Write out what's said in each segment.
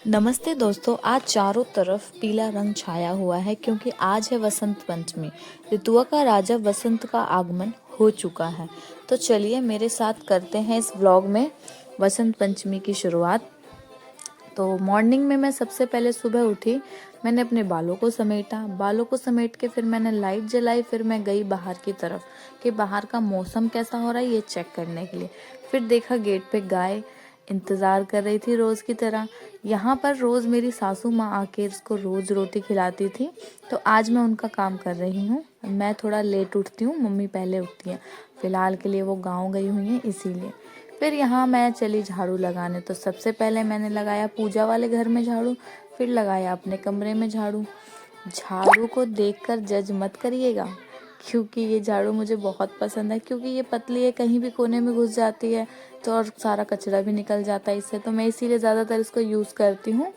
नमस्ते दोस्तों। आज चारों तरफ पीला रंग छाया हुआ है क्योंकि आज है वसंत पंचमी। ऋतुओं का राजा वसंत का आगमन हो चुका है। तो चलिए मेरे साथ करते हैं इस व्लॉग में वसंत पंचमी की शुरुआत। तो मॉर्निंग में मैं सबसे पहले सुबह उठी, मैंने अपने बालों को समेटा, बालों को समेट के फिर मैंने लाइट जलाई, फिर मैं गई बाहर की तरफ कि बाहर का मौसम कैसा हो रहा है ये चेक करने के लिए। फिर देखा गेट पे गाय इंतज़ार कर रही थी रोज़ की तरह। यहाँ पर रोज़ मेरी सासू माँ आके इसको रोज़ रोटी खिलाती थी, तो आज मैं उनका काम कर रही हूँ। मैं थोड़ा लेट उठती हूँ, मम्मी पहले उठती हैं। फ़िलहाल के लिए वो गाँव गई हुई हैं इसीलिए। फिर यहाँ मैं चली झाड़ू लगाने। तो सबसे पहले मैंने लगाया पूजा वाले घर में झाड़ू, फिर लगाया अपने कमरे में झाड़ू। झाड़ू को देखकर जज मत करिएगा, क्योंकि ये झाड़ू मुझे बहुत पसंद है, क्योंकि ये पतली है, कहीं भी कोने में घुस जाती है तो और सारा कचरा भी निकल जाता है इससे, तो मैं इसीलिए ज़्यादातर इसको यूज़ करती हूँ।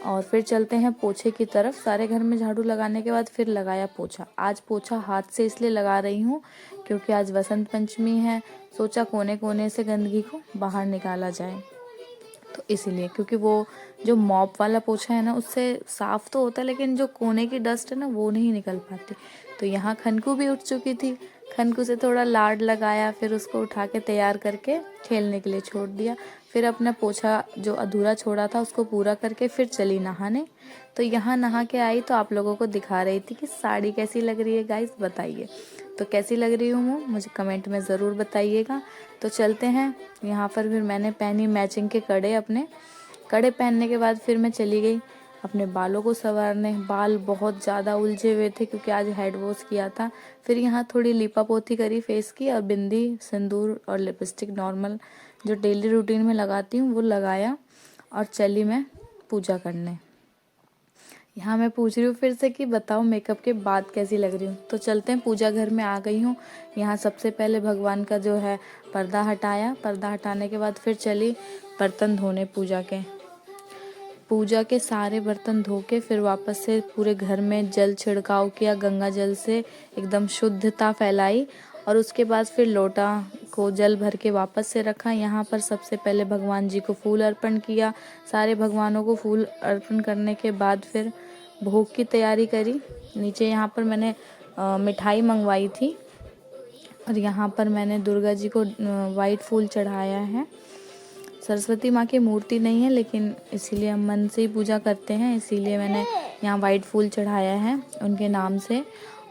और फिर चलते हैं पोछे की तरफ। सारे घर में झाड़ू लगाने के बाद फिर लगाया पोछा। आज पोछा हाथ से इसलिए लगा रही हूँ क्योंकि आज वसंत पंचमी है, सोचा कोने कोने से गंदगी को बाहर निकाला जाए, तो इसीलिए। क्योंकि वो जो मॉप वाला पोछा है ना, उससे साफ तो होता है लेकिन जो कोने की डस्ट है ना वो नहीं निकल पाती। तो यहाँ खनकू भी उठ चुकी थी, खनकू से थोड़ा लाड लगाया, फिर उसको उठा के तैयार करके खेलने के लिए छोड़ दिया। फिर अपना पोछा जो अधूरा छोड़ा था उसको पूरा करके फिर चली नहाने। तो यहाँ नहा के आई तो आप लोगों को दिखा रही थी कि साड़ी कैसी लग रही है। गाइस बताइए तो कैसी लग रही हूँ, मुझे कमेंट में ज़रूर बताइएगा। तो चलते हैं। यहाँ पर फिर मैंने पहनी मैचिंग के कड़े। अपने कड़े पहनने के बाद फिर मैं चली गई अपने बालों को संवारने। बाल बहुत ज़्यादा उलझे हुए थे क्योंकि आज हेड वॉश किया था। फिर यहाँ थोड़ी लिपा पोती करी फेस की, और बिंदी, सिंदूर और लिपस्टिक नॉर्मल जो डेली रूटीन में लगाती हूँ वो लगाया, और चली मैं पूजा करने। यहाँ मैं पूछ रही हूँ फिर से कि बताओ मेकअप के बाद कैसी लग रही हूँ। तो चलते हैं, पूजा घर में आ गई हूँ। यहाँ सबसे पहले भगवान का जो है पर्दा हटाया। पर्दा हटाने के बाद फिर चली बर्तन धोने पूजा के सारे बर्तन धो के फिर वापस से पूरे घर में जल छिड़काव किया, गंगा जल से एकदम शुद्धता फैलाई। और उसके बाद फिर लोटा को जल भर के वापस से रखा। यहाँ पर सबसे पहले भगवान जी को फूल अर्पण किया। सारे भगवानों को फूल अर्पण करने के बाद फिर भोग की तैयारी करी। नीचे यहाँ पर मैंने मिठाई मंगवाई थी, और यहाँ पर मैंने दुर्गा जी को वाइट फूल चढ़ाया है। सरस्वती माँ की मूर्ति नहीं है, लेकिन इसीलिए हम मन से ही पूजा करते हैं, इसीलिए मैंने यहाँ वाइट फूल चढ़ाया है उनके नाम से।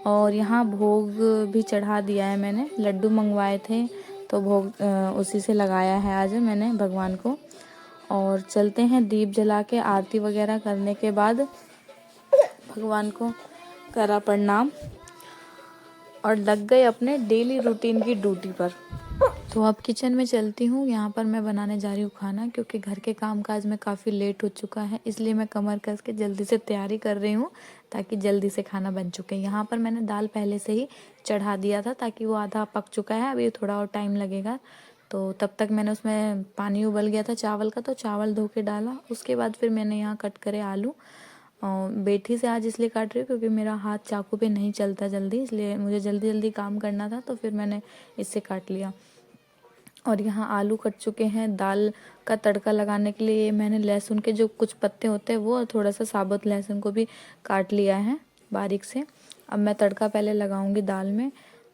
और यहाँ भोग भी चढ़ा दिया है मैंने, लड्डू मंगवाए थे तो भोग उसी से लगाया है आज मैंने भगवान को। और चलते हैं, दीप जला के आरती वगैरह करने के बाद भगवान को करा प्रणाम और लग गए अपने डेली रूटीन की ड्यूटी पर। तो अब किचन में चलती हूँ। यहाँ पर मैं बनाने जा रही हूँ खाना, क्योंकि घर के कामकाज में काफ़ी लेट हो चुका है, इसलिए मैं कमर कस के जल्दी से तैयारी कर रही हूँ ताकि जल्दी से खाना बन चुके। यहाँ पर मैंने दाल पहले से ही चढ़ा दिया था ताकि वो आधा पक चुका है, अभी थोड़ा और टाइम लगेगा। तो तब तक मैंने उसमें पानी उबल गया था चावल का, तो चावल धो के डाला। उसके बाद फिर मैंने यहाँ कट करे आलू। बेठी से आज इसलिए काट रही हूँ क्योंकि मेरा हाथ चाकू पे नहीं चलता जल्दी, इसलिए मुझे जल्दी जल्दी काम करना था, तो फिर मैंने इससे काट लिया। और यहाँ आलू कट चुके हैं। दाल का तड़का लगाने के लिए मैंने लहसुन के जो कुछ पत्ते होते हैं वो, और थोड़ा सा साबुत लहसुन को भी काट लिया है बारीक से। अब मैं तड़का पहले लगाऊंगी दाल में।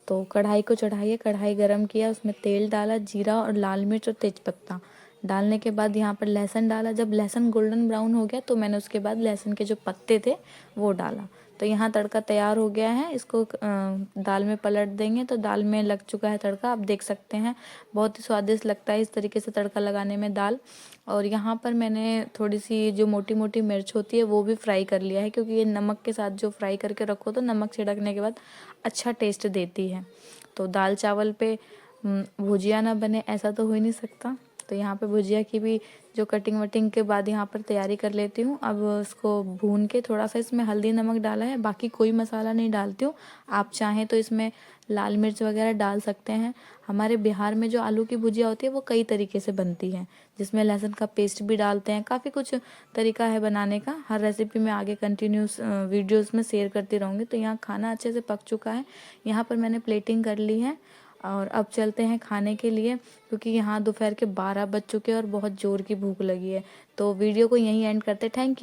तो कढ़ाई को चढ़ाइए, कढ़ाई गरम किया, उसमें तेल डाला, जीरा और लाल मिर्च और तेज़पत्ता डालने के बाद यहाँ पर लहसुन डाला। जब लहसुन गोल्डन ब्राउन हो गया तो मैंने उसके बाद लहसुन के जो पत्ते थे वो डाला। तो यहाँ तड़का तैयार हो गया है, इसको दाल में पलट देंगे। तो दाल में लग चुका है तड़का, आप देख सकते हैं। बहुत ही स्वादिष्ट लगता है इस तरीके से तड़का लगाने में दाल। और यहाँ पर मैंने थोड़ी सी जो मोटी मोटी मिर्च होती है वो भी फ्राई कर लिया है, क्योंकि ये नमक के साथ जो फ्राई करके रखो तो नमक छिड़कने के बाद अच्छा टेस्ट देती है। तो दाल चावल पे भुजिया ना बने ऐसा तो हो ही नहीं सकता। तो यहाँ पे भुजिया की भी जो कटिंग वटिंग के बाद यहाँ पर तैयारी कर लेती हूँ। अब उसको भून के थोड़ा सा इसमें हल्दी नमक डाला है, बाकी कोई मसाला नहीं डालती हूँ। आप चाहें तो इसमें लाल मिर्च वगैरह डाल सकते हैं। हमारे बिहार में जो आलू की भुजिया होती है वो कई तरीके से बनती है, जिसमें लहसुन का पेस्ट भी डालते हैं। काफ़ी कुछ तरीका है बनाने का। हर रेसिपी में आगे कंटिन्यूस वीडियोज़ में शेयर करती रहूँगी। तो यहाँ खाना अच्छे से पक चुका है। यहाँ पर मैंने प्लेटिंग कर ली है। और अब चलते हैं खाने के लिए, क्योंकि यहाँ दोपहर के 12 बज चुके हैं और बहुत ज़ोर की भूख लगी है। तो वीडियो को यहीं एंड करते, थैंक यू।